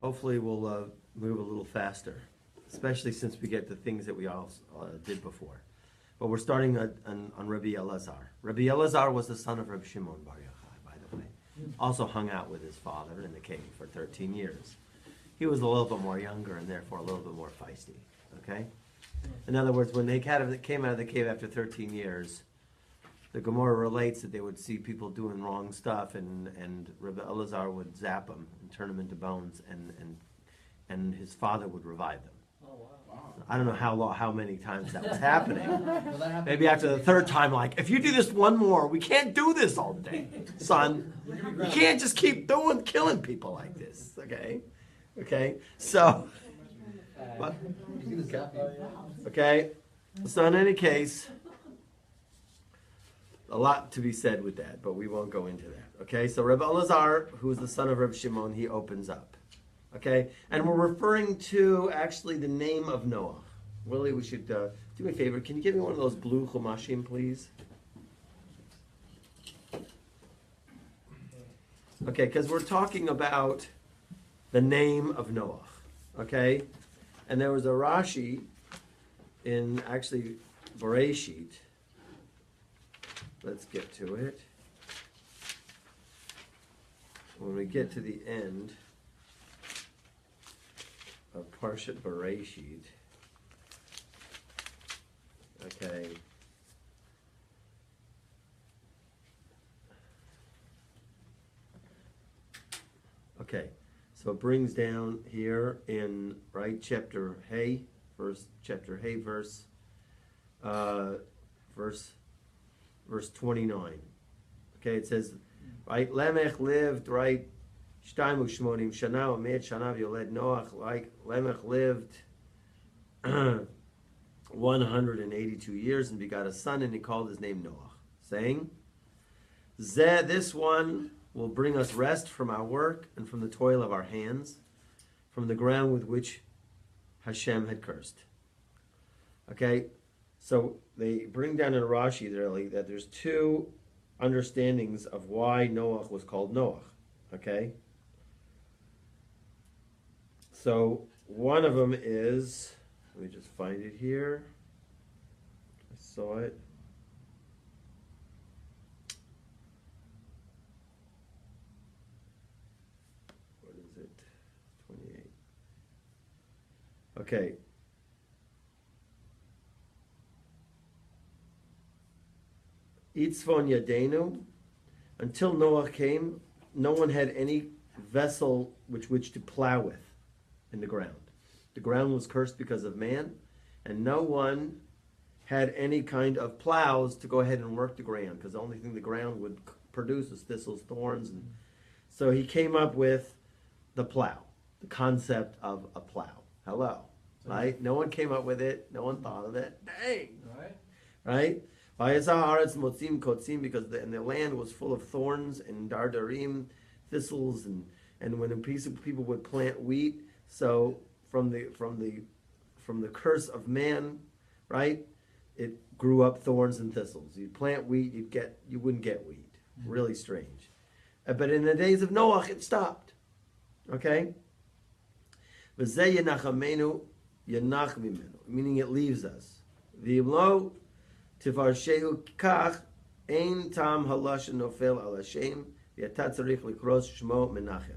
Hopefully we'll move a little faster, especially since we get the things that we all did before. But we're starting on Rabbi Elazar. Rabbi Elazar was the son of Rabbi Shimon Bar Yochai, by the way. Also hung out with his father in the cave for 13 years. He was a little bit more younger and therefore a little bit more feisty, okay? In other words, when they came out of the cave after 13 years, the Gemara relates that they would see people doing wrong stuff, and Rabbi Elazar would zap them and turn them into bones, and his father would revive them. Oh, wow. I don't know how many times that was happening. Maybe after the third time, like, if you do this one more, we can't do this all day, son. You can't just keep killing people like this, okay? Okay, so, what? Okay, so in any case, a lot to be said with that, but we won't go into that. Okay, so Rabbi Elazar, who is the son of Rabbi Shimon, he opens up. Okay, and we're referring to actually the name of Noach. Willie, we should do me a favor. Can you give me one of those blue chumashim, please? Okay, because we're talking about the name of Noach. Okay, and there was a Rashi in actually Bereshit. Let's get to it. When we get to the end of Parshat Bereshit, okay. Okay, so it brings down here in chapter Hey, verse 29. Okay, it says, right, Lamech lived, right, Shtayim u'shmonim shana, u'med shana v'yoled Noach, like Lamech lived 182 years and begot a son, and he called his name Noach, saying, Zeh, this one will bring us rest from our work and from the toil of our hands, from the ground with which Hashem had cursed. Okay, so they bring down in Rashi really that there's two understandings of why Noach was called Noach. Okay, so one of them is, let me just find it here. I saw it. What is it? 28. Okay. Itzvon Yadenu, until Noah came, no one had any vessel which to plow with in the ground. The ground was cursed because of man, and no one had any kind of plows to go ahead and work the ground, because the only thing the ground would produce was thistles, thorns, and so he came up with the plow, the concept of a plow. Hello, right? No one came up with it. No one thought of it. Dang, right? Because the land was full of thorns and dardarim, thistles, and when people would plant wheat, so from the curse of man, right, it grew up thorns and thistles. You'd plant wheat, you wouldn't get wheat. Really strange. But in the days of Noach, it stopped. Okay? Meaning it leaves us. Tivarshehu kach ein tam halash nofel al Hashem v'yata tzarich likros shmo Menachem.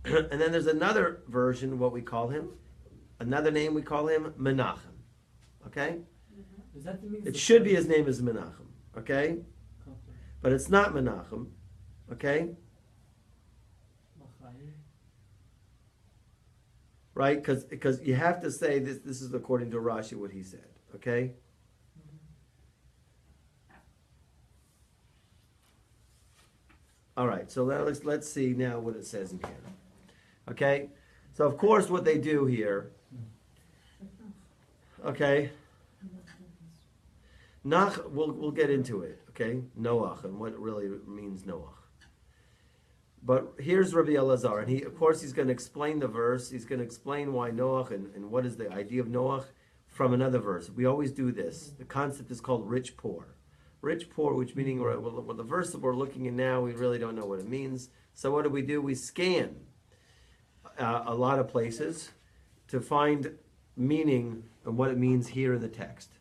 And then there's another version, what we call him, another name we call him Menachem. Okay? Does that mean it should be his name is Menachem. Okay? But it's not Menachem. Okay? Right? Because you have to say this is according to Rashi what he said. Okay? All right, so let's see now what it says in here. Okay, so of course what they do here. Okay, we'll get into it. Okay, Noach and what it really means Noach. But here's Rabbi Elazar, and he's going to explain the verse. He's going to explain why Noach and what is the idea of Noach from another verse. We always do this. The concept is called rich poor. Rich poor, which meaning well, the verse that we're looking at now, we really don't know what it means. So what do? We scan a lot of places to find meaning and what it means here in the text.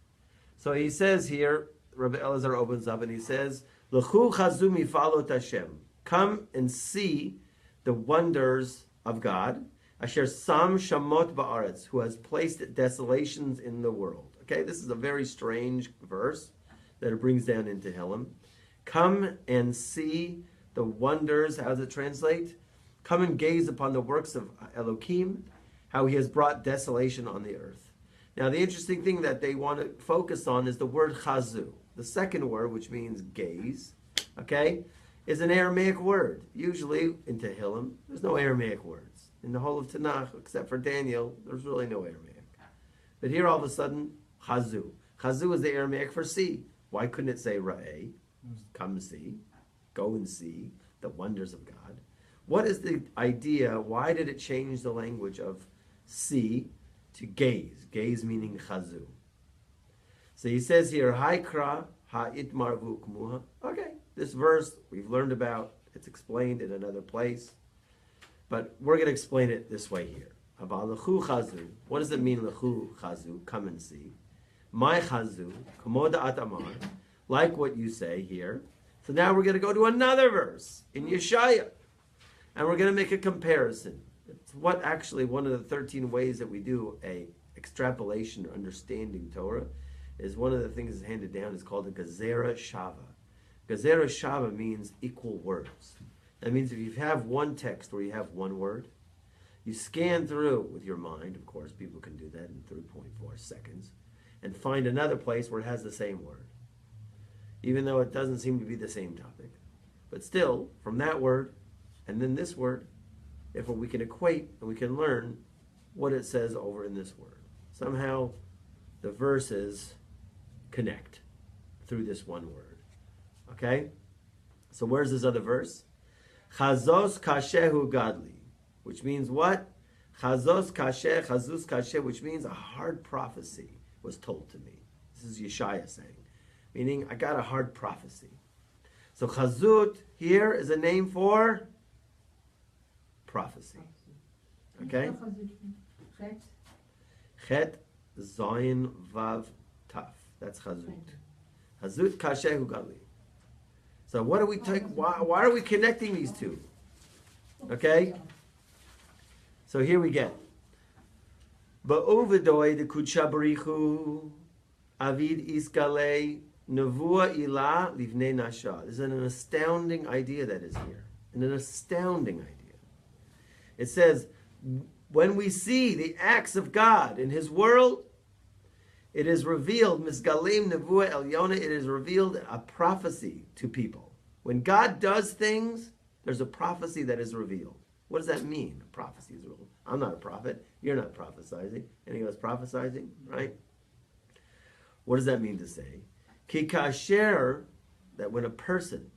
So he says here, Rabbi Elazar opens up and he says, L'chu chazu mifalot Hashem. Come and see the wonders of God. Asher sam shamot ba'aretz, who has placed desolations in the world. Okay, this is a very strange verse that it brings down into Tehillim. Come and see the wonders. How does it translate? Come and gaze upon the works of Elohim, how he has brought desolation on the earth. Now, the interesting thing that they want to focus on is the word chazu. The second word, which means gaze, okay, is an Aramaic word. Usually in Tehillim, there's no Aramaic words. In the whole of Tanakh, except for Daniel, there's really no Aramaic. But here, all of a sudden, chazu. Chazu is the Aramaic for see. Why couldn't it say ra'eh? Come see, go and see the wonders of God. What is the idea? Why did it change the language of see to gaze? Gaze meaning chazu. So he says here, Haikra ha'itmarvu kmuha. Okay, this verse we've learned about. It's explained in another place. But we're going to explain it this way here. Aval lechu chazu. What does it mean, lechu chazu? Come and see. My chazu, kamoda atamar. Like what you say here. So now we're going to go to another verse in Yeshaya. And we're going to make a comparison. It's what actually one of the 13 ways that we do a extrapolation or understanding Torah is one of the things that's handed down is called a Gezerah Shava. Gezerah Shava means equal words. That means if you have one text where you have one word, you scan through with your mind, of course, people can do that in 3.4 seconds, and find another place where it has the same word. Even though it doesn't seem to be the same topic. But still, from that word, and then this word, if we can equate and we can learn what it says over in this word. Somehow the verses connect through this one word. Okay? So where's this other verse? Chazos kashehu gadli, which means what? Chazos kasheh, chazus kasheh, which means a hard prophecy was told to me. This is Yeshaya saying. Meaning, I got a hard prophecy. So chazut here is a name for prophecy. Okay? Chet, Zayin, Vav, Taf. That's chazut. Chazut kashehu gadli. So what do we take? Why are we connecting these two? Okay? So here we get. Ba'uvidoi de kutshabarichu avid iskale nevua ilah livnei nasha. There's an astounding idea that is here. An astounding idea. It says, when we see the acts of God in His world, it is revealed, misgalim nevua elyona, it is revealed a prophecy to people. When God does things, there's a prophecy that is revealed. What does that mean? A prophecy is revealed. I'm not a prophet. You're not prophesizing. Any of us prophesizing, right? What does that mean to say? Ki kasher, that when a person,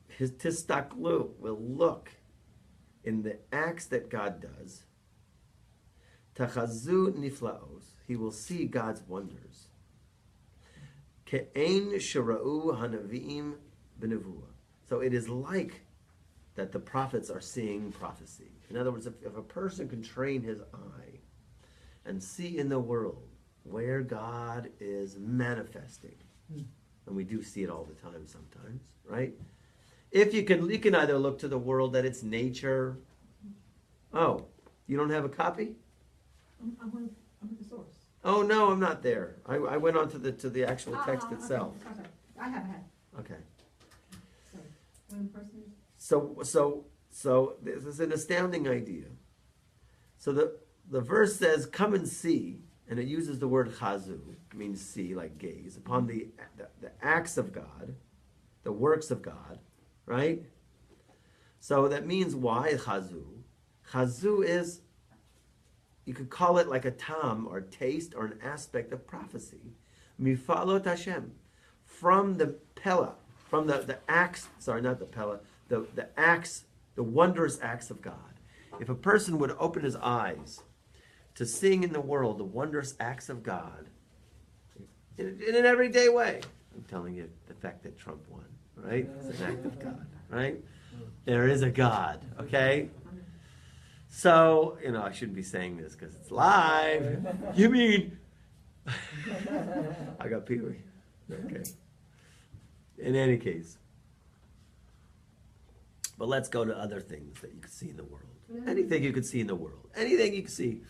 his tistaklu, will look in the acts that God does, tachazu niflaos, he will see God's wonders. Ke'ein shira'u hanavim b'nevuah. So it is like that the prophets are seeing prophecy. In other words, if a person can train his eye and see in the world where God is manifesting, and we do see it all the time sometimes, right? If you can either look to the world that it's nature. Oh, you don't have a copy? I'm at the source. Oh no, I'm not there. I went on to the actual text itself. Okay. I have had. Okay. So when the person is So this is an astounding idea. So the verse says, "Come and see," and it uses the word chazu, means see, like gaze, upon the acts of God, the works of God, right? So that means why chazu? Chazu is, you could call it like a tam or taste or an aspect of prophecy. Mifalot Hashem, from the pella, from the acts. Sorry, not the pella. The acts, the wondrous acts of God. If a person would open his eyes to seeing in the world the wondrous acts of God in an everyday way, I'm telling you, the fact that Trump won, right? It's an act of God, right? There is a God, okay? So, I shouldn't be saying this because it's live. You mean? I got Pee-wee. Okay. In any case. But let's go to other things that you could see in the world. Anything you could see in the world. Anything you could see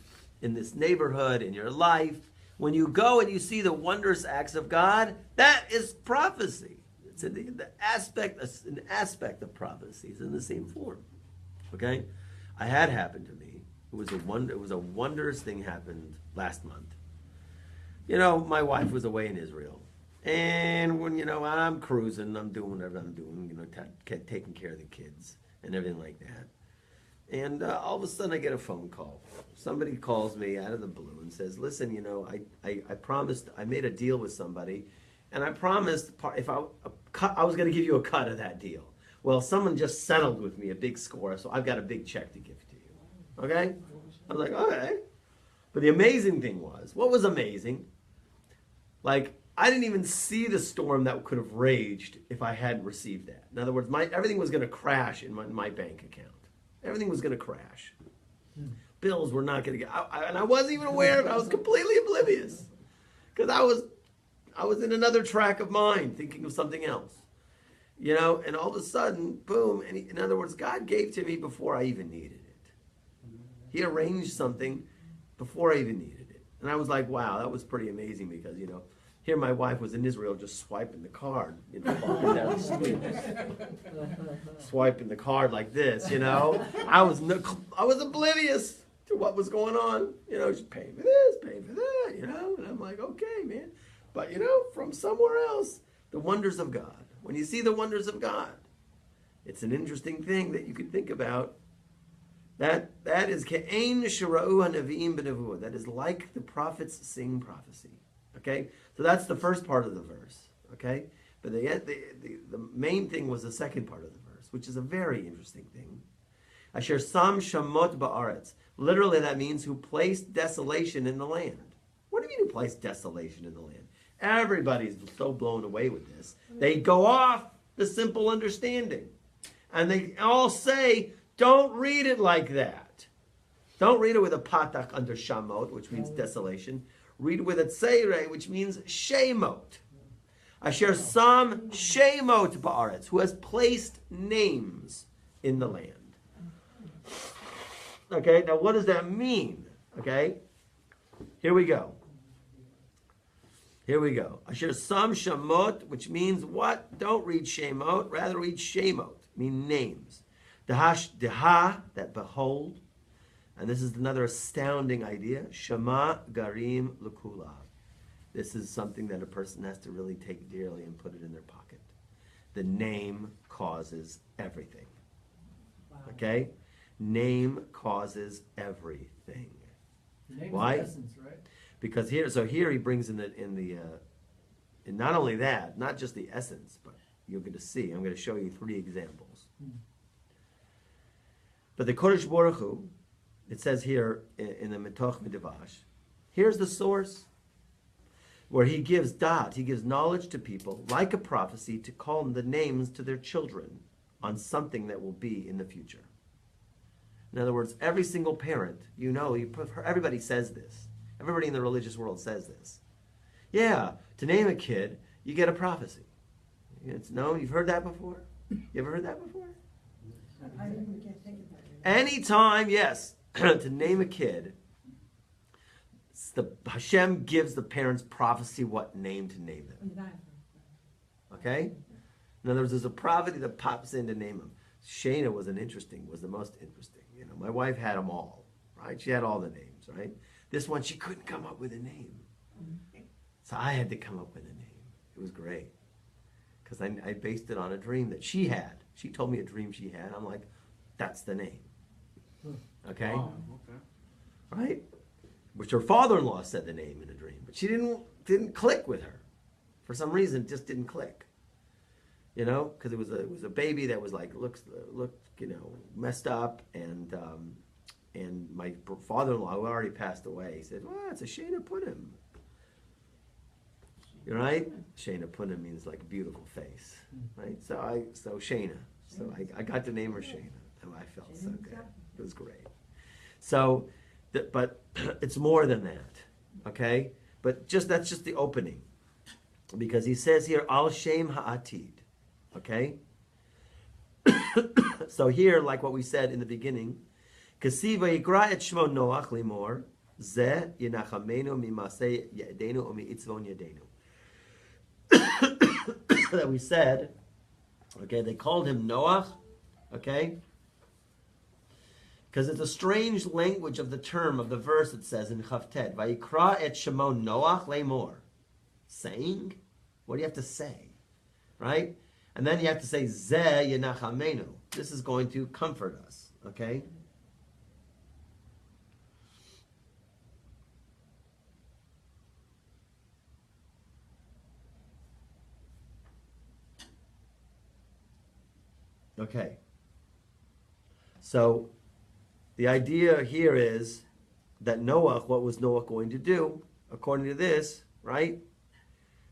in this neighborhood, in your life. When you go and you see the wondrous acts of God, that is prophecy. It's an aspect of prophecy. It's in the same form. Okay? I had happened to me. It was a wondrous thing happened last month. My wife was away in Israel. And when, I'm cruising, I'm doing whatever I'm doing, taking care of the kids and everything like that. And all of a sudden I get a phone call. Somebody calls me out of the blue and says, listen, I promised, I made a deal with somebody, and I promised if I was going to give you a cut of that deal. Well, someone just settled with me a big score, so I've got a big check to give to you. Okay? I was like, okay. But the amazing thing was, what was amazing? Like, I didn't even see the storm that could have raged if I hadn't received that. In other words, everything was going to crash in my bank account. Everything was going to crash. Bills were not going to get... and I wasn't even aware of it. I was completely oblivious. Because I was in another track of mind, thinking of something else. And all of a sudden, boom. And in other words, God gave to me before I even needed it. He arranged something before I even needed it. And I was like, wow, that was pretty amazing because, here my wife was in Israel just swiping the card, walking down the street, swiping the card like this, I was oblivious to what was going on, just paying for this, paying for that, and I'm like, okay, man. But, from somewhere else, the wonders of God. When you see the wonders of God, it's an interesting thing that you could think about. That is ke'ein shira'u hanavim b'nevuah. That is like the prophets sing prophecy. Okay, so that's the first part of the verse. Okay, but the main thing was the second part of the verse, which is a very interesting thing. Asher sam shamot ba'aretz. Literally, that means who placed desolation in the land. What do you mean who placed desolation in the land? Everybody's so blown away with this. They go off the simple understanding, and they all say, "Don't read it like that. Don't read it with a patak under shamot, which means desolation." Read with a tseire, which means shemot. Asher sam shemot ba'aretz, who has placed names in the land. Okay, now what does that mean? Okay, here we go. Asher sam shamot, which means what? Don't read shemot, rather read shemot, mean names. Deha, that behold. And this is another astounding idea. Shema garim l'kula. This is something that a person has to really take dearly and put it in their pocket. The name causes everything. Wow. Okay? Name causes everything. Name Why? is essence, right? Because here he brings in not only that, not just the essence, but you're going to see. I'm going to show you 3 examples. But the Kodesh Baruch Hu, it says here in the Mitoch Midrash, here's the source where he gives he gives knowledge to people, like a prophecy, to call the names to their children on something that will be in the future. In other words, every single parent, everybody says this. Everybody in the religious world says this. Yeah, to name a kid, you get a prophecy. It's known. You've heard that before? You ever heard that before? I really can't think of that. Anytime, yes, to name a kid, Hashem gives the parents prophecy what name to name them. Okay? In other words, there's a prophecy that pops in to name them. Shana was the most interesting. My wife had them all, right? She had all the names, right? This one, she couldn't come up with a name. So I had to come up with a name. It was great. Because I based it on a dream that she had. She told me a dream she had. I'm like, that's the name. Okay? Oh, okay. Right? Which her father-in-law said the name in a dream. But she didn't click with her. For some reason, it just didn't click. Because it was a baby that was like, looked messed up. And my father-in-law, who already passed away, he said, well, it's a Shana Punim. Right? Shana Punim means like beautiful face. Right? So Shana. So I got to name her Shana. And I felt so good. It was great. So, but it's more than that, okay? But that's just the opening, because he says here al shem ha'atid, okay? So here, like what we said in the beginning, kasiva yikra et shmo Noach limor ze yinachamenu mimasei yedenu o miitzvon yedenu. That we said, okay, they called him Noach, okay? Because it's a strange language of the term of the verse it says in Chavted, Vayikra et Shemo Noach lemor. Saying? What do you have to say? Right? And then you have to say, Zeh yenachamenu. This is going to comfort us, okay? Okay. So, the idea here is that Noach, what was Noach going to do? According to this, right?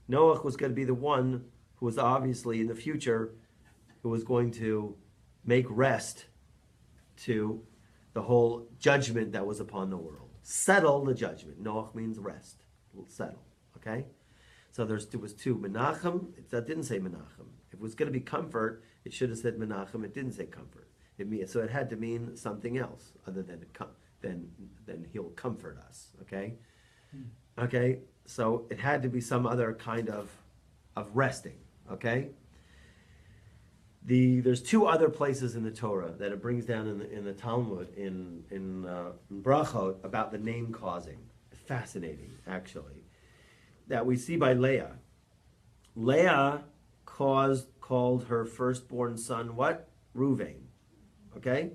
Noach was going to be the one who was obviously in the future, who was going to make rest to the whole judgment that was upon the world. Settle the judgment. Noach means rest. Settle. Okay? So there was two. Menachem, that didn't say Menachem. If it was going to be comfort, it should have said Menachem. It didn't say comfort. So it had to mean something else other than he'll comfort us. Okay? Okay? So it had to be some other kind of resting. Okay? There's two other places in the Torah that it brings down in the Talmud in Brachot about the name causing. Fascinating, actually, that we see by Leah. Leah called her firstborn son what? Ruvain. Okay?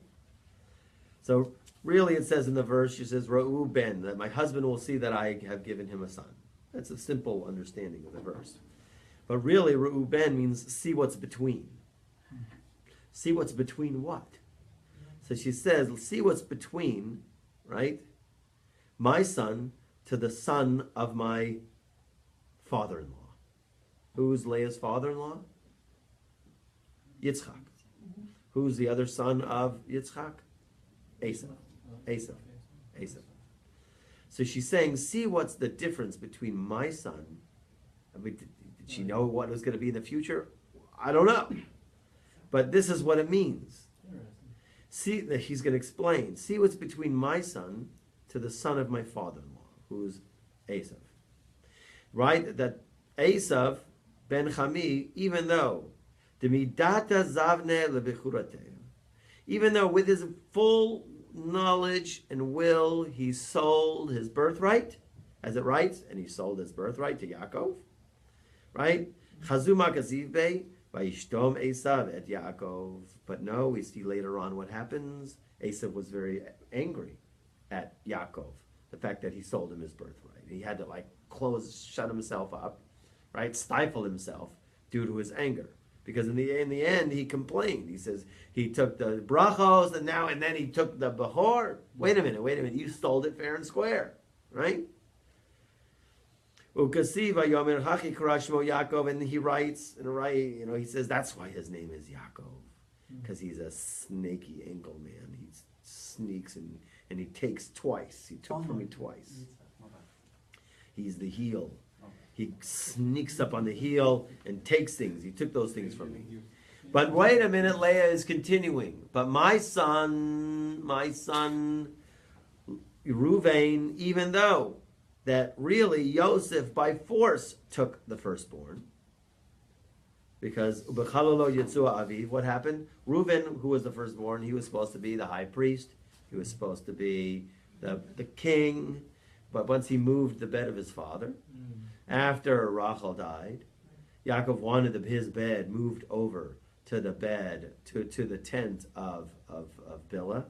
So really it says in the verse, she says, Ra'u ben, that my husband will see that I have given him a son. That's a simple understanding of the verse. But really, Ra'u ben means see what's between. See what's between what? So she says, see what's between, right? My son to the son of my father-in-law. Who's Leah's father-in-law? Yitzchak. Who's the other son of Yitzchak? Esav. So she's saying, see what's the difference between my son. I mean, did she know what was going to be in the future? I don't know. But this is what it means. See, he's going to explain. See what's between my son to the son of my father-in-law, who's Esav. Right? That Esav ben Chami, even though even though with his full knowledge and will, he sold his birthright, as it writes, and he sold his birthright to Yaakov, right? Chazuma kazivbe vayishtom Esav et Yaakov. But no, we see later on what happens. Esav was very angry at Yaakov, the fact that he sold him his birthright. He had to shut himself up, right? Stifle himself due to his anger. Because in the end, he complained. He says he took the brachos and then he took the behor. Wait a minute. You stole it fair and square, right? Ukasiva yomer hachi karashmo Yaakov, and he writes, he says that's why his name is Yaakov, because he's a snaky ankle man. He sneaks and he takes twice. He took from me twice. He's the heel. He sneaks up on the heel and takes things. He took those things from me. But wait a minute, Leah is continuing. But my son, Ruvain, even though that really Yosef by force took the firstborn, because Ubechalalo Yitzua Aviv, what happened? Reuven, who was the firstborn, he was supposed to be the high priest. He was supposed to be the king. But once he moved the bed of his father, after Rachel died, Yaakov wanted his bed moved over to the bed, to the tent of Bilhah,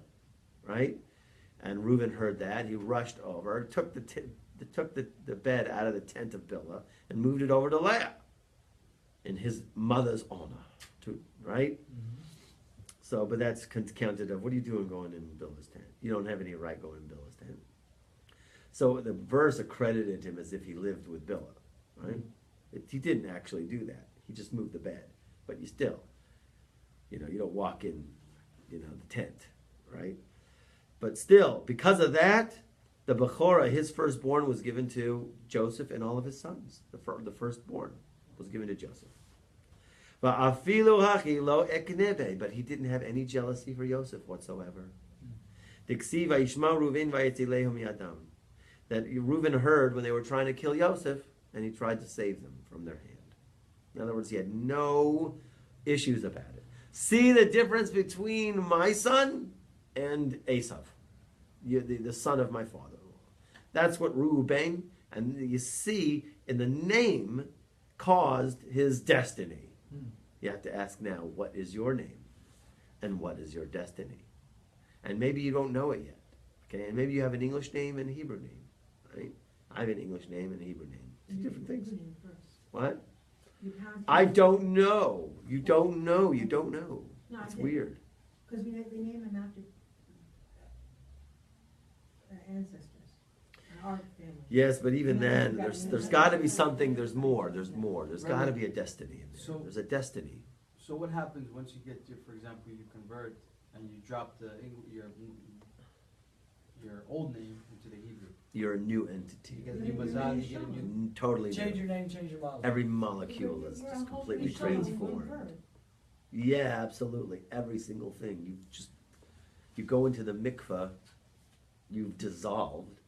right? And Reuben heard that. He rushed over, took the bed out of the tent of Bilhah and moved it over to Leah in his mother's honor, right? Mm-hmm. So, but that's counted of, what are you doing going in Bilhah's tent? You don't have any right going in Bilhah's tent. So the verse accredited him as if he lived with Bilhah, right? He didn't actually do that. He just moved the bed. But you still, you don't walk in, the tent, right? But still, because of that, the Bechorah, his firstborn, was given to Joseph and all of his sons. The firstborn was given to Joseph. But he didn't have any jealousy for Joseph whatsoever. That Reuben heard when they were trying to kill Joseph, and he tried to save them from their hand. In other words, he had no issues about it. See the difference between my son and Esav, the son of my father. That's what Reuben, and you see in the name, caused his destiny. You have to ask now, what is your name? And what is your destiny? And maybe you don't know it yet. Okay, and maybe you have an English name and a Hebrew name. Right? I have an English name and a Hebrew name. Two different things. What? I don't know. You don't know. You don't know. No, it's weird. Because we name them after ancestors. Our family. Yes, but even then, there's got to be something. There's more. There's more. There's got to be a destiny in there. There's a destiny. So what happens once you get to, for example, you convert and you drop your old name into the Hebrew? You're a new entity. You get a new mazal, you get a new... Totally Change new. your name, change your model. Every molecule is just completely transformed. Yeah, absolutely. Every single thing. You go into the mikveh, you've dissolved,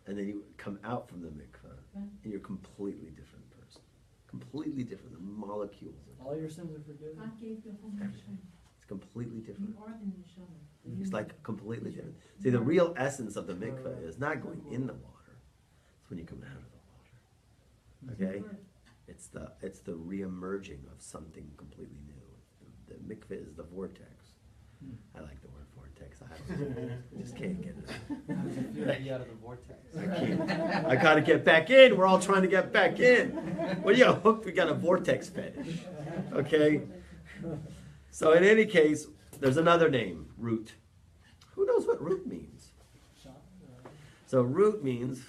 and then you come out from the mikveh, and you're a completely different person. Completely different. The molecules. All your sins are forgiven. God gave the whole Everything. It's completely different. You are the neshama. It's like completely different. See, the real essence of the mikveh is not going in the water. It's when you come out of the water. Okay? It's the re-emerging of something completely new. The mikveh is the vortex. I like the word vortex. I just can't get it out. How does it feel to be out of the vortex? I can't. I gotta get back in. We're all trying to get back in. What do you got hooked? We got a vortex fetish. Okay? So in any case, there's another name, root. Who knows what root means? So root means,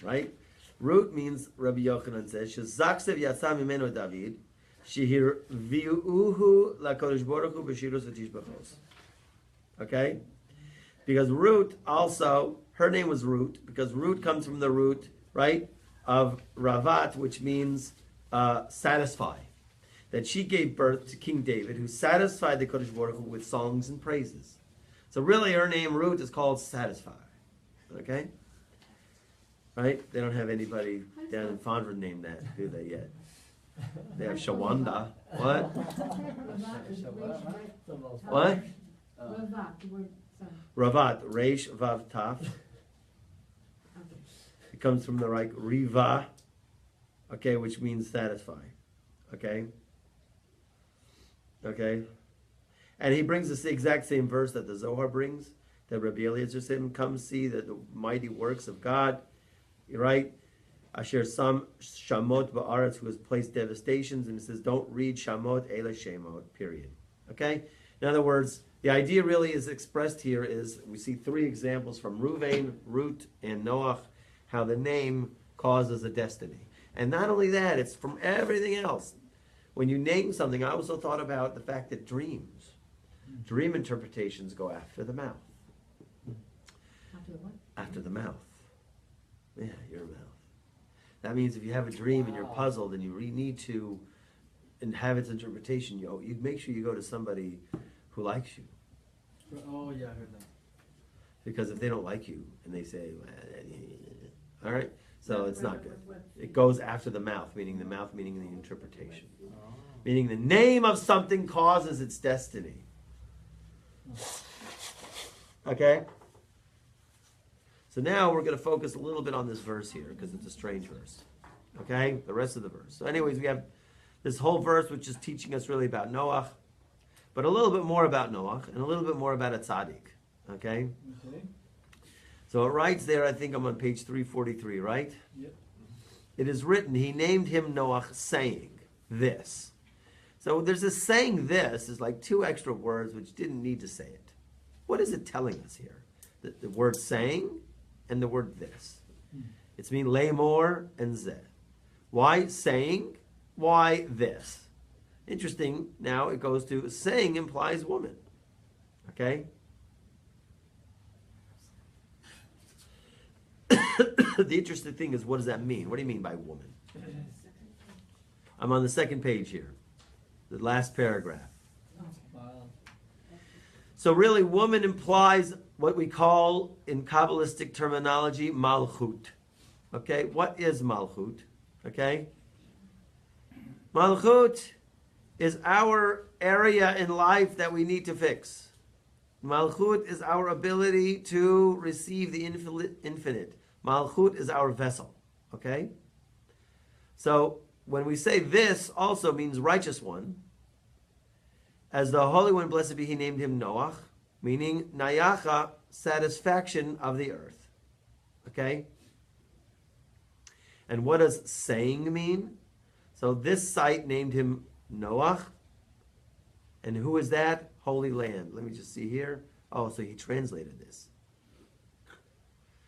right? Root means, Rabbi Yochanan says, Shezaksev yatsa mimeno David, shehir viuhu lakodesh baruch hu b'shirus v'tishbachos. Okay? Because root also, her name was root, because root comes from the root, right, of ravat, which means satisfy. That she gave birth to King David, who satisfied the Kodesh Baruch Hu with songs and praises. So really, her name, Ruth, is called Satisfy. Okay? Right? They don't have anybody down in Fondren named that, do they yet? They have Shawanda. What? What? Ravat, the word son. Ravat, Reish Vav Taf. It comes from the right Riva, okay, which means satisfy. Okay? Okay? And he brings us the exact same verse that the Zohar brings, that Rabbi Eliezer said, come see the mighty works of God, right? Asher Sam Shamot Ba'aretz, who has placed devastations, and it says, don't read Shamot Ela Shemot, period. Okay? In other words, the idea really is expressed here is, we see three examples from Reuven, Ruth, and Noach, how the name causes a destiny. And not only that, it's from everything else. When you name something, I also thought about the fact that dream interpretations go after the mouth. After the what? After the mouth. Yeah, your mouth. That means if you have a dream and you're puzzled and you need to have its interpretation, you make sure you go to somebody who likes you. Oh, yeah, I heard that. Because if they don't like you and they say, all right, so it's not good. It goes after the mouth meaning the interpretation. Meaning the name of something causes its destiny. Okay? So now we're going to focus a little bit on this verse here because it's a strange verse. Okay? The rest of the verse. So anyways, we have this whole verse which is teaching us really about Noach, but a little bit more about Noach and a little bit more about a tzaddik. Okay? So it writes there, I think I'm on page 343, right? Yep. It is written, he named him Noach, saying this. So there's this saying this is like two extra words which didn't need to say it. What is it telling us here? The word saying and the word this. It's mean lemor and zeh. Why saying? Why this? Interesting, now it goes to saying implies woman. Okay? the interesting thing is, what does that mean? What do you mean by woman? I'm on the second page here, the last paragraph. Wow. So really, woman implies what we call, in Kabbalistic terminology, malchut. Okay, what is malchut? Okay? Malchut is our area in life that we need to fix. Malchut is our ability to receive the infinite. Malchut is our vessel. Okay? So, when we say this also means righteous one, as the Holy One, blessed be He, named him Noach, meaning Nayacha, satisfaction of the earth. Okay? And what does saying mean? So this site named him Noach. And who is that? Holy land. Let me just see here. Oh, so he translated this.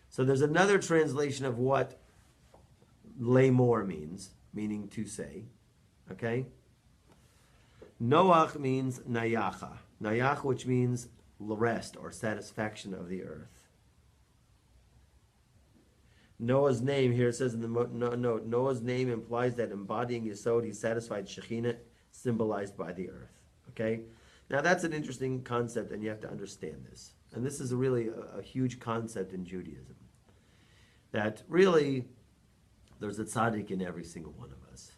So there's another translation of what lemor means, meaning to say. Okay? Noach means nayacha. Nayach, which means rest or satisfaction of the earth. Noah's name, here it says in the note, Noah's name implies that embodying Yesod, he satisfied Shekhinah, symbolized by the earth. Okay? Now that's an interesting concept, and you have to understand this. And this is really a huge concept in Judaism. That really, there's a tzaddik in every single one of us.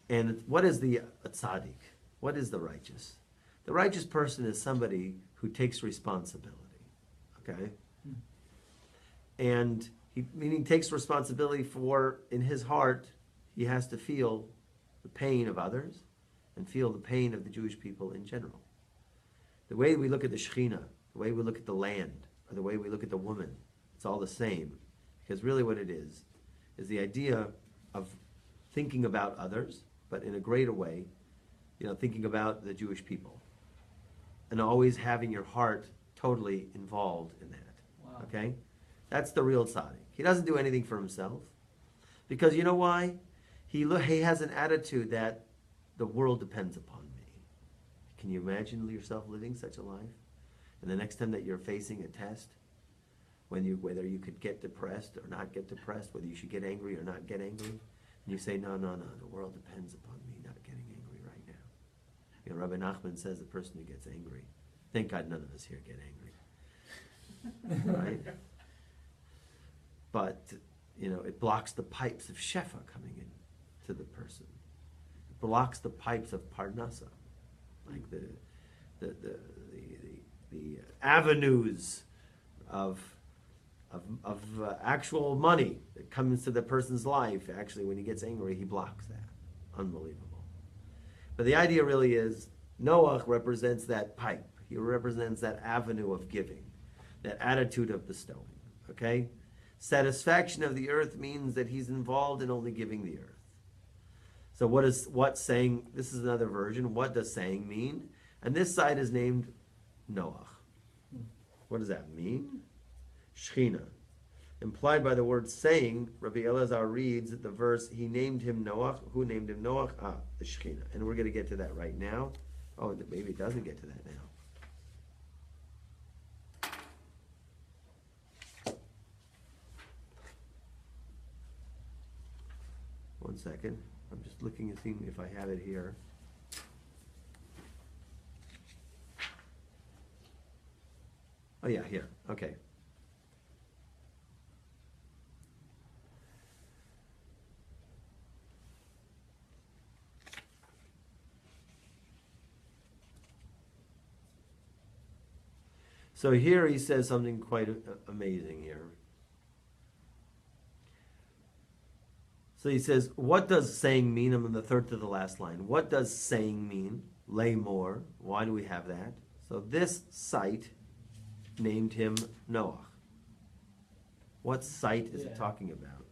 And what is the tzaddik? What is the righteous? The righteous person is somebody who takes responsibility. Okay? And meaning takes responsibility for, in his heart, he has to feel the pain of others and feel the pain of the Jewish people in general. The way we look at the Shekhinah, the way we look at the land, or the way we look at the woman, it's all the same. Because really what it is the idea of thinking about others, but in a greater way, thinking about the Jewish people. And always having your heart totally involved in that. Wow. Okay? That's the real tzaddik. He doesn't do anything for himself. Because you know why? He has an attitude that the world depends upon me. Can you imagine yourself living such a life? And the next time that you're facing a test, whether you could get depressed or not get depressed, whether you should get angry or not get angry, and you say, no, the world depends upon me not getting angry right now. Rabbi Nachman says the person who gets angry, thank God none of us here get angry. Right? But, it blocks the pipes of Shefa coming in to the person. It blocks the pipes of Parnasa, like the avenues of actual money that comes to the person's life. Actually, when he gets angry, he blocks that. Unbelievable. But the idea really is, Noach represents that pipe. He represents that avenue of giving, that attitude of bestowing. Okay? Satisfaction of the earth means that he's involved in only giving the earth. So what saying, this is another version, what does saying mean? And this side is named Noach. What does that mean? Shekhinah. Implied by the word saying, Rabbi Elazar reads the verse, he named him Noach. Who named him Noach? The Shekhinah. And we're going to get to that right now. Oh, maybe it doesn't get to that now. One second. I'm just looking and seeing if I have it here. Oh yeah, here. Okay. So here he says something quite amazing here. So he says, what does saying mean? I'm in the third to the last line. What does saying mean? Lay more. Why do we have that? So this site named him Noach. What site is it talking about?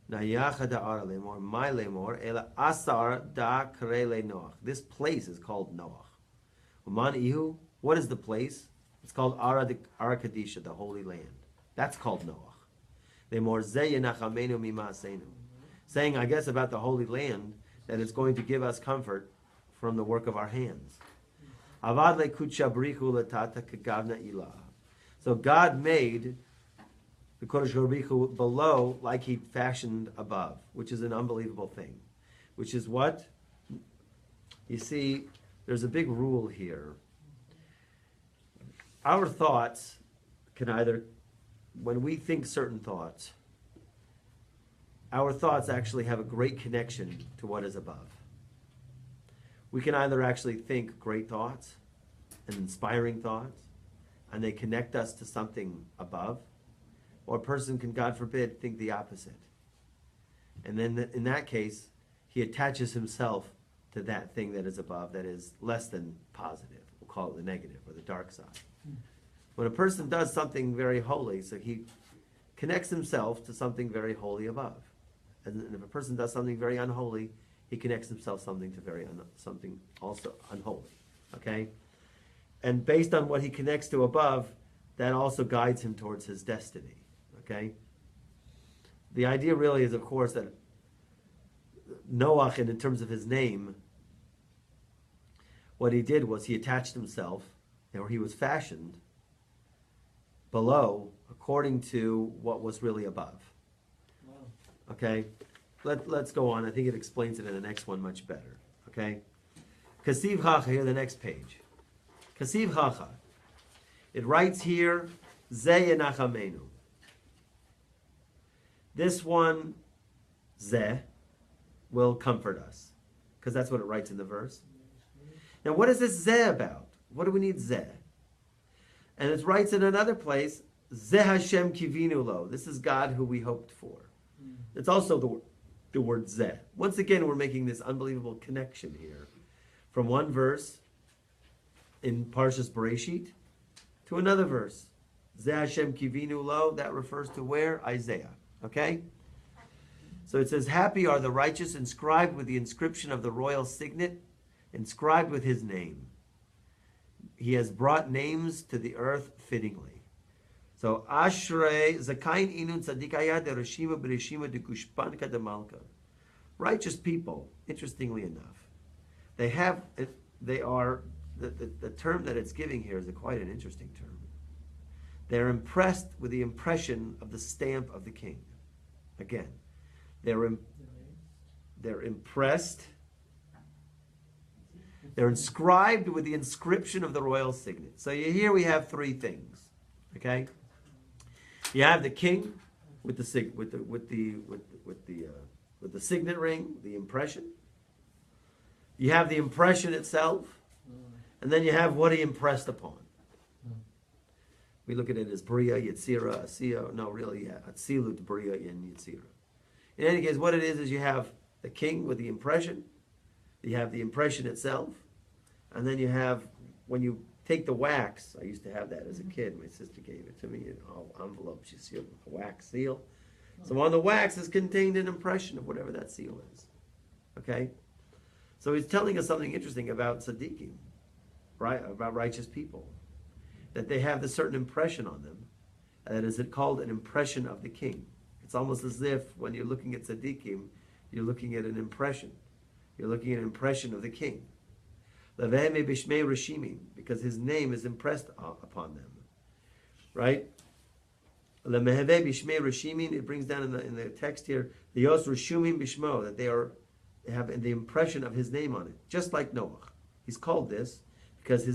Nayacha da'ar lemor, my lemor, ela asar da kre le Noach. This place is called Noach. Uman ihu, what is the place? It's called Ara Kadisha, the Holy Land. That's called Noach. Saying, I guess, about the Holy Land, that it's going to give us comfort from the work of our hands. So God made the Kodesh Baruch Hu below like he fashioned above, which is an unbelievable thing. Which is what? You see, there's a big rule here. Our thoughts can either, when we think certain thoughts, our thoughts actually have a great connection to what is above. We can either actually think great thoughts and inspiring thoughts, and they connect us to something above, or a person can, God forbid, think the opposite. And then in that case, he attaches himself to that thing that is above, that is less than positive. We'll call it the negative or the dark side. When a person does something very holy, so he connects himself to something very holy above. And if a person does something very unholy, he connects himself something to something also unholy. Okay? And based on what he connects to above, that also guides him towards his destiny. Okay? The idea really is, of course, that Noach, in terms of his name, what he did was he attached himself, or he was fashioned below according to what was really above. Okay? Let's go on. I think it explains it in the next one much better. Okay? Kasiv Chacha, here the next page. Kasiv Chacha. It writes here, Ze Yenachamenu. This one, Ze, will comfort us. Because that's what it writes in the verse. Now, what is this Ze about? What do we need Ze? And it writes in another place, Ze Hashem Kivinu Lo. This is God who we hoped for. It's also the word Ze. Once again, we're making this unbelievable connection here. From one verse in Parshas Bereshit to another verse. Ze Hashem Kivinu Lo. That refers to where? Isaiah. Okay? So it says, happy are the righteous, inscribed with the inscription of the royal signet, inscribed with his name. He has brought names to the earth fittingly. So, Ashrei Zakain Inun Tzadikaya de Reshima Bereshima de Gushpanka de Malka. Righteous people, interestingly enough, the term that it's giving here is quite an interesting term. They're impressed with the impression of the stamp of the king. Again, they're impressed. They're inscribed with the inscription of the royal signet. So here we have three things. Okay, you have the king with the signet ring, the impression. You have the impression itself, and then you have what he impressed upon. We look at it as Bria, Yetzira, Asiya. No, really, yeah, Atzilut, Bria, and Yetzira. In any case, what it is you have the king with the impression, you have the impression itself, and then you have, when you take the wax, I used to have that as a kid, my sister gave it to me in an envelope, she sealed with a wax seal. So on the wax is contained an impression of whatever that seal is. Okay? So he's telling us something interesting about tzaddikim, right? About righteous people. That they have this certain impression on them. That is called an impression of the king. It's almost as if when you're looking at tzaddikim, you're looking at an impression. You're looking at an impression of the king. Leveheme b'shmei reshimim, because his name is impressed upon them. Right? Lemeheve b'shmei reshimim, it brings down in the text here, the yos reshumim b'shmo, that they have the impression of his name on it. Just like Noach. He's called this because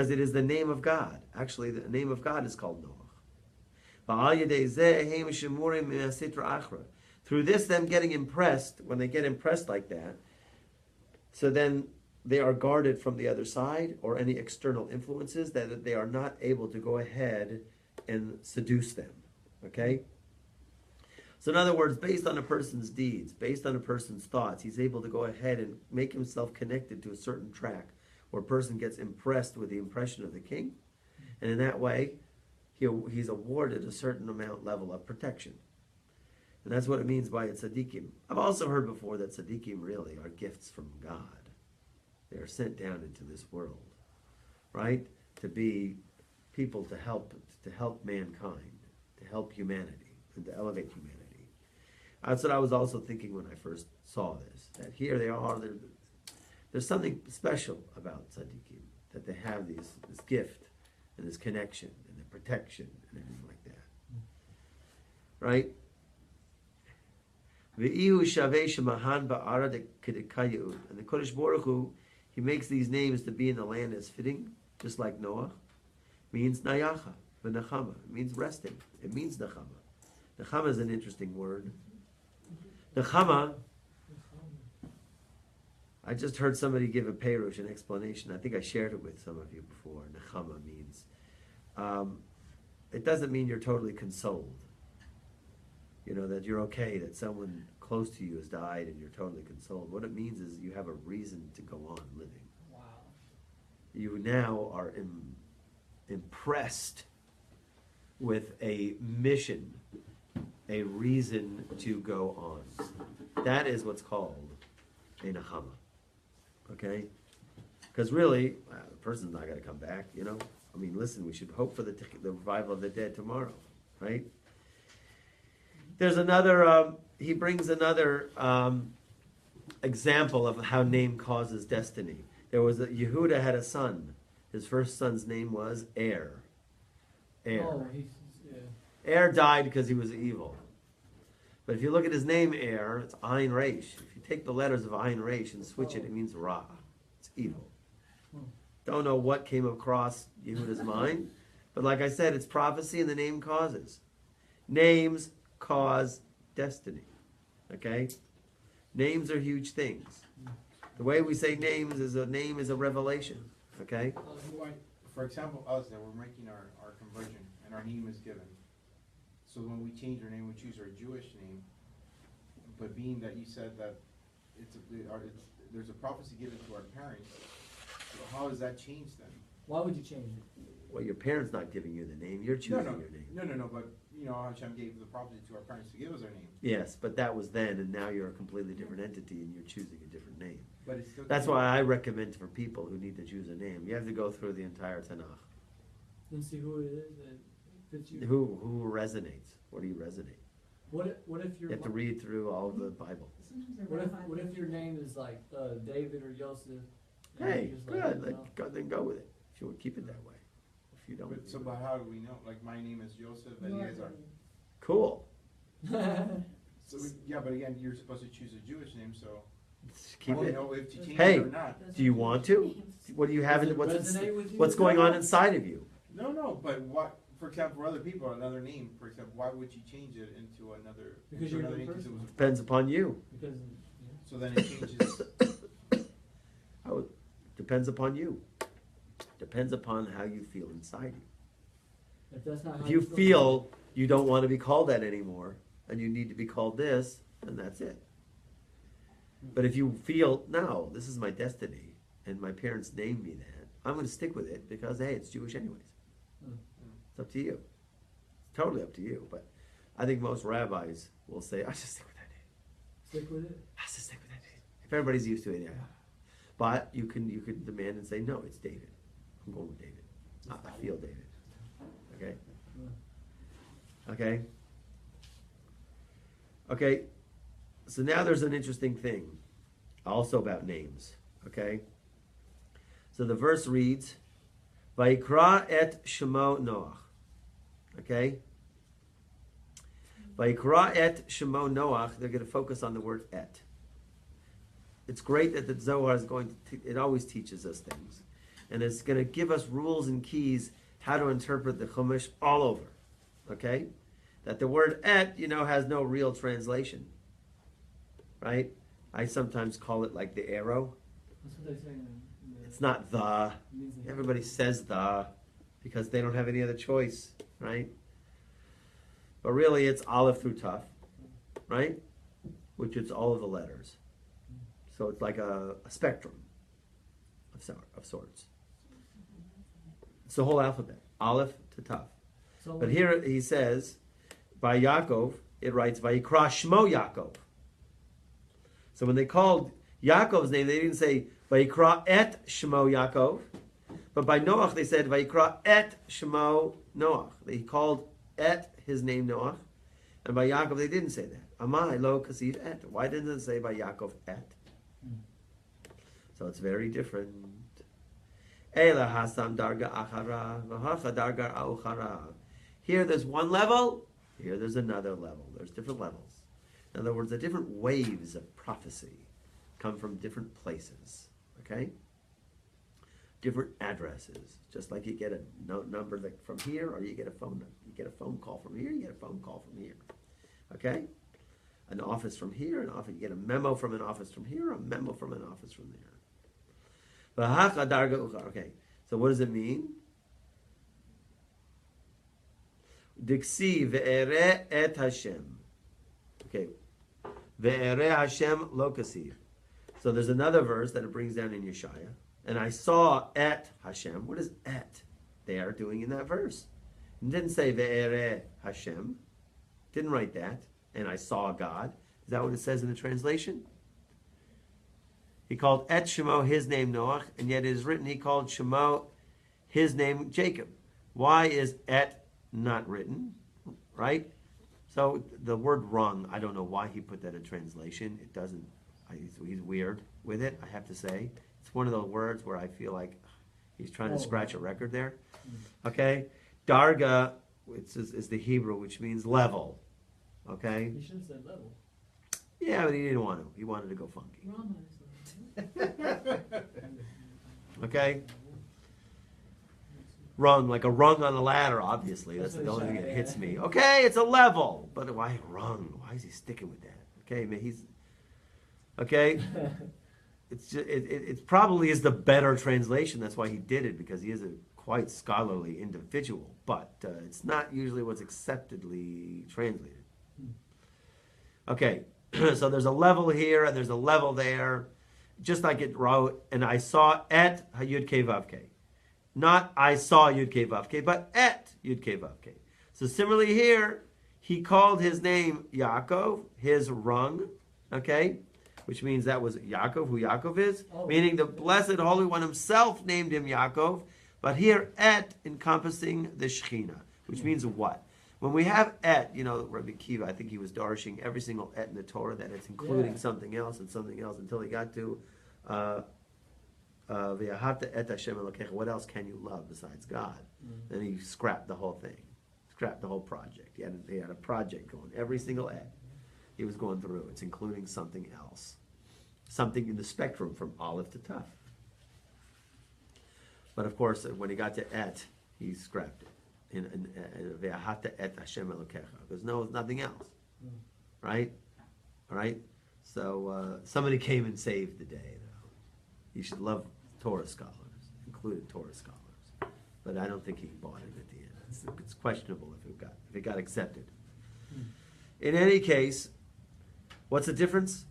it is the name of God. Actually, the name of God is called Noach. Through this, them getting impressed, when they get impressed like that, so then they are guarded from the other side or any external influences, that they are not able to go ahead and seduce them. Okay? So in other words, based on a person's deeds, based on a person's thoughts, he's able to go ahead and make himself connected to a certain track where a person gets impressed with the impression of the king. And in that way, he's awarded a certain level of protection. And that's what it means by a tzaddikim. I've also heard before that tzaddikim really are gifts from God. They are sent down into this world, right? To be people to help mankind, to help humanity, and to elevate humanity. That's what I was also thinking when I first saw this. That here they are. There's something special about tzaddikim, that they have this gift and this connection and the protection and everything like that. right? Ve'ihu shaveh shemahan ba'ara kedekayud. And the Kodesh Baruch Hu, he makes these names to be in the land as fitting, just like Noah. Means nayacha, v'nechama. It means resting. It means nechama. Nechama is an interesting word. Nechama, I just heard somebody give a perush, an explanation. I think I shared it with some of you before. Nechama means, it doesn't mean you're totally consoled. You know, that you're okay, that someone close to you has died and you're totally consoled. What it means is you have a reason to go on living. Wow. You now are impressed with a mission, a reason to go on. That is what's called a nechama. Okay? Because really, the person's not going to come back, you know? I mean, listen, we should hope for the revival of the dead tomorrow, right? There's another, he brings another example of how name causes destiny. There was Yehuda had a son. His first son's name was Er. Oh, Er died because he was evil. But if you look at his name, Er, it's Ayin Resh. If you take the letters of Ayin Resh and switch it, it means Ra. It's evil. Don't know what came across Yehuda's mind, but like I said, it's prophecy and the name causes. Names cause destiny. Okay? Names are huge things. The way we say names is a name is a revelation. Okay? For example, us that we're making our conversion and our name is given. So when we change our name, we choose our Jewish name. But being that you said that there's a prophecy given to our parents, so how does that change then? Why would you change it? Well, your parents not giving you the name. You're choosing your name. No. But you know, Hashem gave the prophecy to our parents to give us our name. Yes, but that was then, and now you're a completely different entity, and you're choosing a different name. But it's still That's why I recommend for people who need to choose a name, you have to go through the entire Tanakh. And see who it is that fits you. Who resonates? What do you resonate? What if You your have to read through all of the Bible. Sometimes they're what if your name is like David or Yosef? and Hey, you're just good. like, no. Then go with it. If you would keep it that way. If you don't, But so, but how do we know? Like my name is Joseph, and you guys are. cool. So yeah, but again, you're supposed to choose a Jewish name, so Just keep I don't it. know if to change Hey. it or not. Do you want to? What do you have? Does In, it what's resonate with you? what's going on No. inside of you? No, but what? For example, for other people, another name. For example, why would you change it into another? Because into you're a another good name? 'Cause it person. was- Depends upon you. Because So then it changes. Depends upon you. Depends upon how you feel inside you. if that's not how If you feel you don't want to be called that anymore, and you need to be called this, then that's it. But if you feel, no, this is my destiny, and my parents named me that, I'm going to stick with it because, hey, it's Jewish anyways. It's up to you. It's totally up to you. But I think most rabbis will say, I just stick with that name. stick with it. I just stick with that name. If everybody's used to it, yeah. But you can demand and say, no, it's David. I'm going with David. I feel David. Okay? Okay? Okay, so now there's an interesting thing also about names. Okay? So the verse reads, Vayikra et Shemo Noach. Okay? Vayikra et Shemo Noach, they're going to focus on the word et. It's great that the Zohar is going to, it always teaches us things. And it's going to give us rules and keys how to interpret the Chumash all over. Okay? That the word et, has no real translation. Right? I sometimes call it like the arrow. That's what they say. It's not the. It means the- Everybody says the because they don't have any other choice. Right? But really it's Aleph through Taf. Right? Which is all of the letters. So it's like a spectrum of sorts. It's the whole alphabet, Aleph to Taf. So But here he says, by Yaakov, it writes, Vayikra Shmo Yaakov. So when they called Yaakov's name, they didn't say, Vayikra et Shmo Yaakov. But by Noach, they said, Vayikra et Shmo Noach. They called et his name Noach. And by Yaakov, they didn't say that. Amai lo kasiv et. Why didn't it say by Yaakov et? So it's very different. Ela hasam darga achara, v'hacha darga auchara. Here there's one level, Here there's another level. There's different levels. In other words, the different waves of prophecy come from different places. Okay? Different addresses. Just like you get a number from here, or you get a phone call from here, you get a phone call from here. Okay? An office from here, you get a memo from an office from here, a memo from an office from there. Okay, so what does it mean? Diksi ve'ere et Hashem. Okay. Ve'ere Hashem lo kasiv. So there's another verse that it brings down in Yeshaya. And I saw et Hashem. What is et there doing in that verse? It didn't say ve'ere Hashem. Didn't write that. And I saw God. Is that what it says in the translation? He called et Shemo his name Noach, and yet it is written he called Shemo his name Jacob. Why is et not written? Right? So the word wrong, I don't know why he put that in translation. It doesn't, he's weird with it, I have to say. It's one of those words where I feel like he's trying to scratch a record there. Okay? Darga is the Hebrew, which means level. Okay? You should have said level. Yeah, but he didn't want to. He wanted to go funky. Rama is level. Okay? Rung, like a rung on a ladder, obviously. That's the only thing that hits me. Okay, it's a level. But why rung? Why is he sticking with that? Okay, man, he's... Okay? It's just, it probably is the better translation. That's why he did it, because he is a quite scholarly individual. But it's not usually what's acceptedly translated. Okay, so there's a level here and there's a level there. Just like it wrote, and I saw et Yud Kei Vav Kei. Not I saw Yud Kei Vav Kei, but et Yud Kei Vav Kei. So similarly here, he called his name Yaakov, his rung, okay? Which means that was Yaakov, who Yaakov is. Meaning the Blessed Holy One himself named him Yaakov. But here, et encompassing the Shekhinah. Which means what? When we have et, you know, Rabbi Kiva, I think he was darshing every single et in the Torah, that it's including something else and something else, until he got to V'ahavta et Hashem Elokecha. What else can you love besides God? Then he scrapped the whole thing, scrapped the whole project. He had a project going. Every single et he was going through, it's including something else, something in the spectrum from Aleph to Taf. But of course, when he got to et, he scrapped it. Ve'ahavta et Hashem Elokecha. Because no, nothing else, right? All right. So somebody came and saved the day. Though you should love Torah scholars, included Torah scholars. But I don't think he bought it at the end. It's questionable if it got accepted. In any case, what's the difference?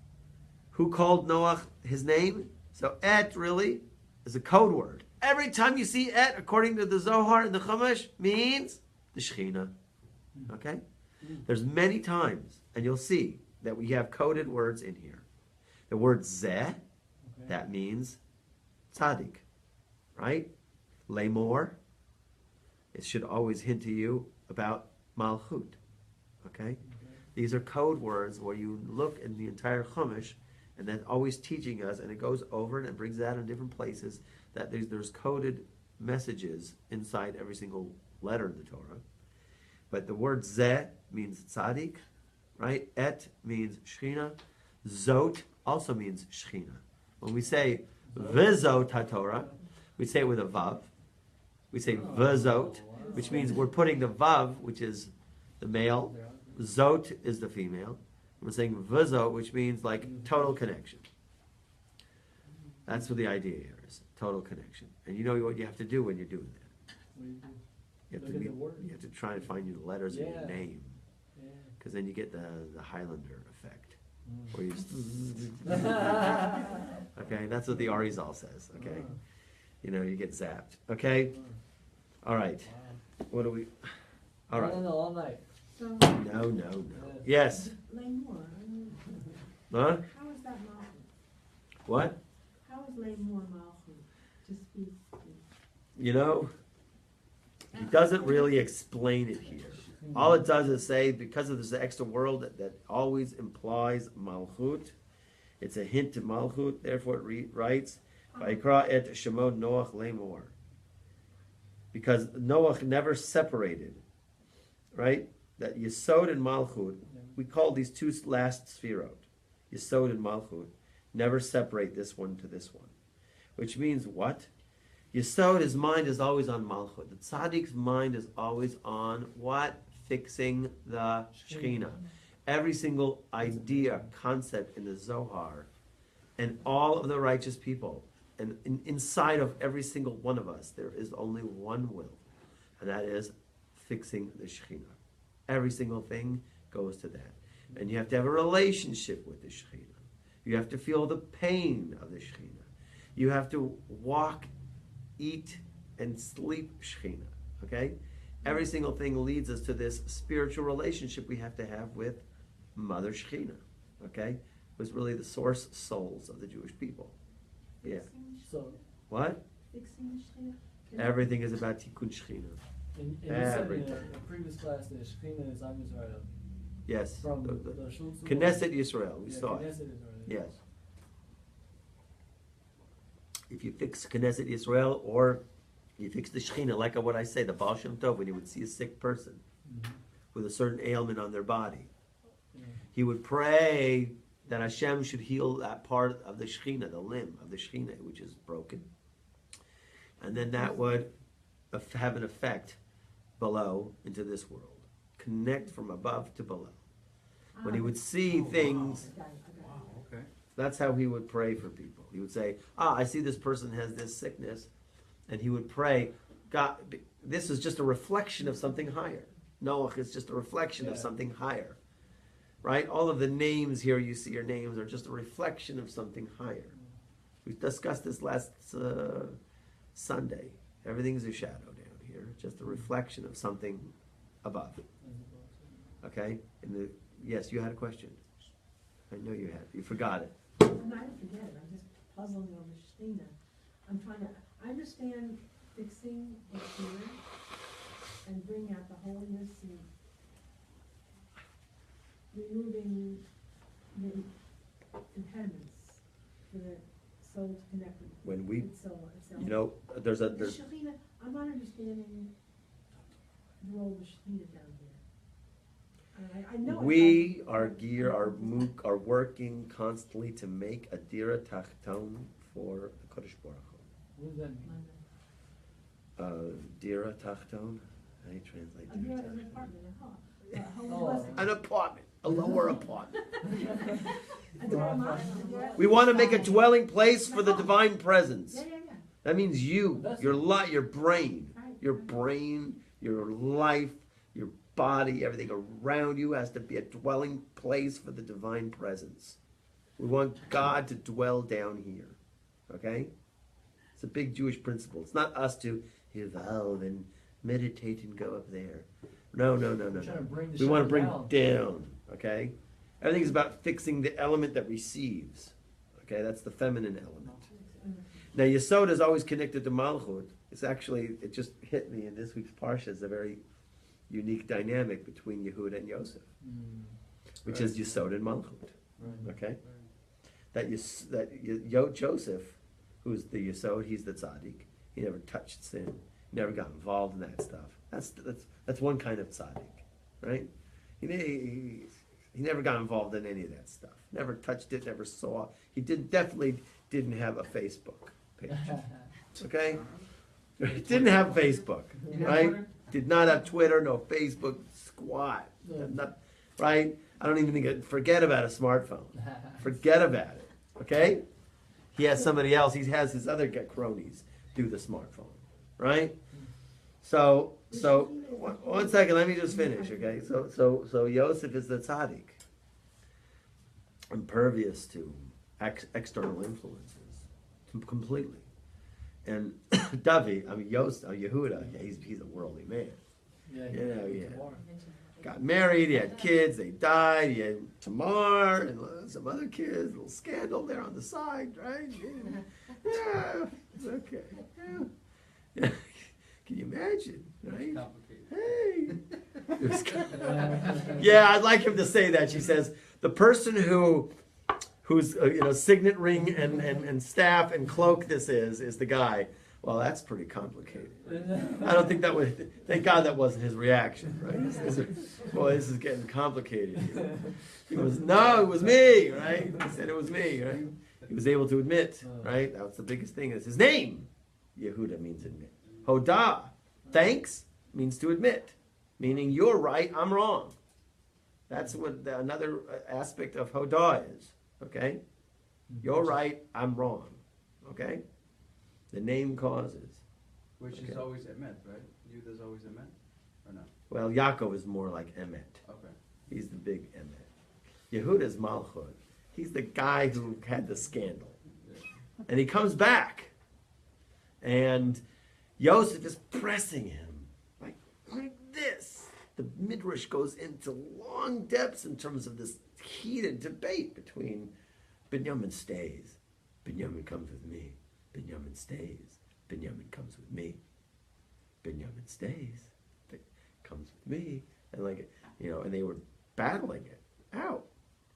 Who called Noach his name? So et really is a code word. Every time you see et, according to the Zohar and the Chumash, means the Shekhinah. Okay? There's many times, and you'll see that we have coded words in here. The word zeh, that means tzaddik. Right? Lemor, it should always hint to you about malchut. Okay? These are code words where you look in the entire Chumash, and then always teaching us, and it goes over and it brings it out in different places, that there's coded messages inside every single letter in the Torah. But the word zeh means tzaddik, right? Et means shechina. Zot also means shechina. When we say v'zot haTorah, we say it with a vav. We say v'zot, which means we're putting the vav, which is the male, zot is the female. We're saying v'zot, which means like total connection. That's what the idea here is. Total connection. And you know what you have to do when you're doing that. You have to try and find your letters in your name. Because then you get the Highlander effect. Where you okay, that's what the Arizal says. Okay? You know, you get zapped. Okay? All right. What do we... All right. No, all night. So, No. Yes. Lemur. Huh? How is that Malchut? What? How is Lemur Malchut? To speak. You know, he doesn't really explain it here. All it does is say, because of this extra world that always implies malchut, it's a hint to malchut, therefore it writes, Vayikra et Shemot Noach Lemor. Because Noach never separated, right? that Yesod and Malchut, we call these two last Sfirot, Yesod and Malchut, never separate this one to this one. Which means what? Yesod, his mind is always on Malchut. The Tzaddik's mind is always on what? Fixing the Shekhinah. Every single idea, concept in the Zohar, and all of the righteous people, and inside of every single one of us, there is only one will, and that is fixing the Shekhinah. Every single thing goes to that. And you have to have a relationship with the Shekhinah. You have to feel the pain of the Shekhinah. You have to walk, eat, and sleep Shekhinah. Okay? Every single thing leads us to this spiritual relationship we have to have with Mother Shekhinah. Okay? It was really the source souls of the Jewish people. Yeah. So, What? Fixing Shekhinah? Everything is about Tikkun Shekhinah. and you said in Everything. a previous class that Shekhinah is Am Yisrael. Yes. From The the Shulchan. Knesset Yisrael, we Yeah, saw it. Knesset Israel. Yes. If you fix Knesset Yisrael, or you fix the Shekhinah, like what I say, the Baal Shem Tov, when he would see a sick person Mhm. with a certain ailment on their body, Yeah. he would pray that Hashem should heal that part of the Shekhinah, the limb of the Shekhinah, which is broken. And then that would have an effect below into this world. Connect from above to below. When he would see things, Okay. that's how he would pray for people. He would say, I see this person has this sickness. And he would pray, God, this is just a reflection of something higher. Noach is just a reflection of something higher. Right? All of the names here, you see your names, are just a reflection of something higher. We discussed this last Sunday. Everything's a shadow down here. Just a reflection of something above. Okay? Yes, you had a question. I know you had. You forgot it. No, I didn't forget it, I'm just puzzling over Shekhinah. I'm trying to, I understand fixing the fear and bring out the holiness and removing the impediments for the soul to connect with When we, itself. you know, there's The Shekhinah, I'm not understanding the role of Shekhinah down here. I know. we are working constantly to make a dira tachton for the Kodesh Baruch Hu. What does that mean? Dira tachton. How do you translate An dira apartment, a holy Oh. blessing. An apartment, a lower apartment. A dira ma'at, a dira- We want to make a dwelling place for the divine presence. Yeah. That means you, your life, your brain, Right. your life, your body, everything around you has to be a dwelling place for the divine presence. We want God to dwell down here. Okay? It's a big Jewish principle. It's not us to evolve and meditate and go up there. No. We're trying to bring the We want to shit bring down. down. Okay? Everything's about fixing the element that receives. Okay? That's the feminine element. Now, Yesod is always connected to Malchut. It's actually, it just hit me in this week's Parshat. It's a very unique dynamic between Yehuda and Yosef, which is Yesod and Malchut. Right. Okay? That Joseph, who's the Yesod, he's the tzaddik. He never touched sin. He never got involved in that stuff. That's one kind of tzaddik, right? He never got involved in any of that stuff. Never touched it. Never saw. He definitely didn't have a Facebook page. Okay, didn't have Facebook, right? Did not have Twitter, no Facebook, squat, not, right? I don't even think forget about a smartphone. Forget about it. Okay, he has somebody else. He has his other cronies do the smartphone, right? So one second. Let me just finish. Okay, so Yosef is the tzaddik, impervious to external influences completely. And David, Yehuda, he's a worldly man. Yeah. Got married, he had kids, they died, he had Tamar and some other kids, a little scandal there on the side, right? Yeah, okay. Yeah. Can you imagine, right? Hey. Yeah, I'd like him to say that. She says, the person whose signet ring and staff and cloak this is the guy. Well, that's pretty complicated. I don't think that would, thank God that wasn't his reaction, right? Boy, this is getting complicated here. He was, no, it was me, right? He said it was me, right? He was able to admit, right? That was the biggest thing, is his name. Yehuda means admit. Hodah, thanks, means to admit. Meaning you're right, I'm wrong. That's what another aspect of Hodah is, okay? You're right, I'm wrong, okay? The name causes. Which is always emet, right? Yehuda's always emet, or no? Well, Yaakov is more like Emet. Okay. He's the big Emet. Yehuda's Malchut. He's the guy who had the scandal. And he comes back. And Yosef is pressing him like this. The Midrash goes into long depths in terms of this heated debate between Binyamin stays. Binyamin comes with me. Binyamin stays. Binyamin comes with me. Binyamin stays. Comes with me. And and they were battling it out.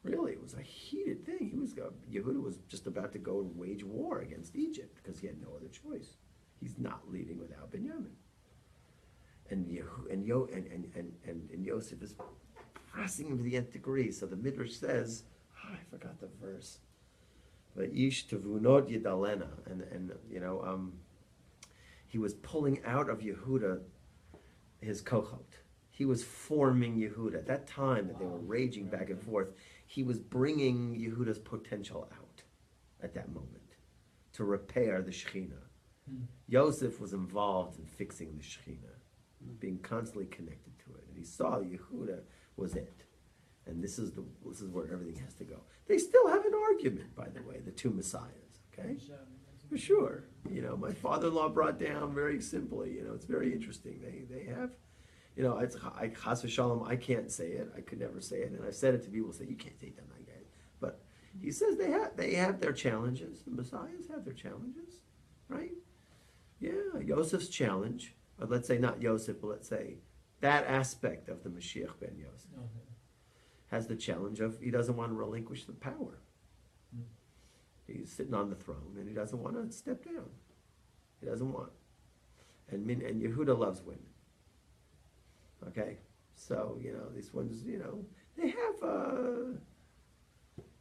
Really, it was a heated thing. Yehuda was just about to go and wage war against Egypt because he had no other choice. He's not leaving without Binyamin. And Yosef is pressing him to the nth degree. So the Midrash says, I forgot the verse. But Ish tevunot yidalena, he was pulling out of Yehuda his kohot. He was forming Yehuda. At that time that they were raging back and forth, he was bringing Yehuda's potential out at that moment to repair the Shekhinah. Yosef was involved in fixing the Shekhinah, being constantly connected to it, and he saw Yehuda was it, and this is where everything has to go. They still have an argument, by the way, the two messiahs. Okay, for sure. My father-in-law brought down very simply. It's very interesting. They have. I chas v'shalom, I can't say it. I could never say it, and I've said it to people. Say you can't say that like that. But he says they have their challenges. The messiahs have their challenges, right? Yeah, Yosef's challenge, or let's say not Yosef, but let's say that aspect of the Mashiach ben Yosef has the challenge of he doesn't want to relinquish the power. He's sitting on the throne, and he doesn't want to step down. He doesn't want. And Yehuda loves women. Okay, so these ones, they have.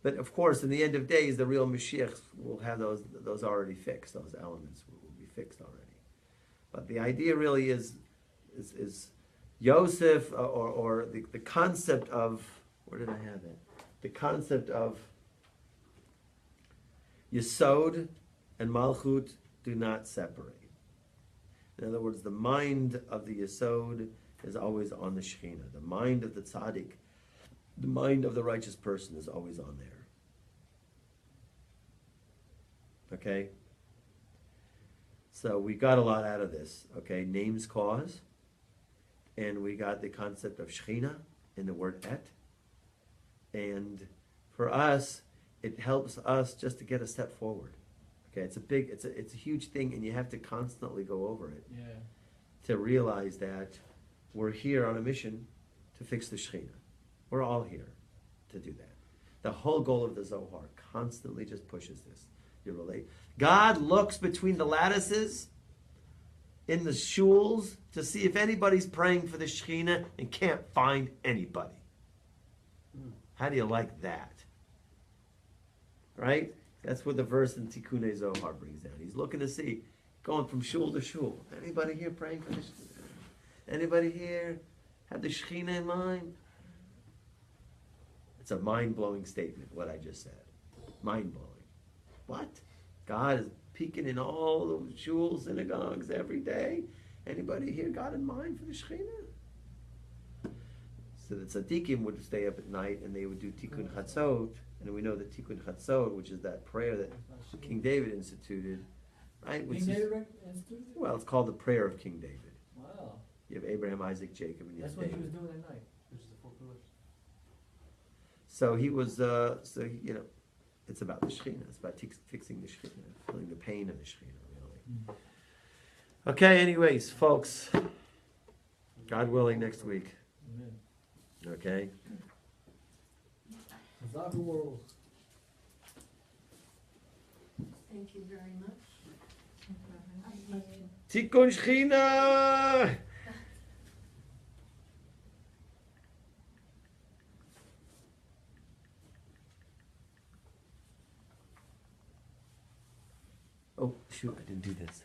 But of course, in the end of days, the real Mashiach will have those already fixed. Those elements will be fixed already. But the idea really is Yosef, or the concept of, where did I have it? The concept of Yesod and Malchut do not separate. In other words, the mind of the Yesod is always on the Shekhinah. The mind of the tzaddik, the mind of the righteous person is always on there. Okay? So we got a lot out of this. Okay? Names cause. And we got the concept of Shekhinah in the word et. And for us, it helps us just to get a step forward. Okay? It's a huge thing, and you have to constantly go over it. Yeah. To realize that we're here on a mission to fix the Shekhinah. We're all here to do that. The whole goal of the Zohar constantly just pushes this. You relate. God looks between the lattices in the shuls to see if anybody's praying for the Shekhinah and can't find anybody. How do you like that? Right? That's what the verse in Tikkunei Zohar brings down. He's looking to see, going from shul to shul. Anybody here praying for the Shekhinah? Anybody here have the Shekhinah in mind? It's a mind-blowing statement, what I just said. Mind-blowing. What? God is peeking in all the shul synagogues every day. Anybody here got in mind for the Shekhinah? So the tzaddikim would stay up at night and they would do Tikkun Chatzot. And we know that Tikkun Chatzot, which is that prayer that King David instituted, right? King David instituted? Well, it's called the prayer of King David. Wow. You have Abraham, Isaac, Jacob, and you That's have what he David. was doing at night. Which is the 4 pillars. So he was, it's about the Shekhinah. It's about fixing the Shekhinah, feeling the pain of the Shekhinah, really. Okay, anyways, folks, God willing, next week. Amen. Okay? Zohar. Thank you very much. question. Tikkun Shechina. Oh, shoot, I didn't do this.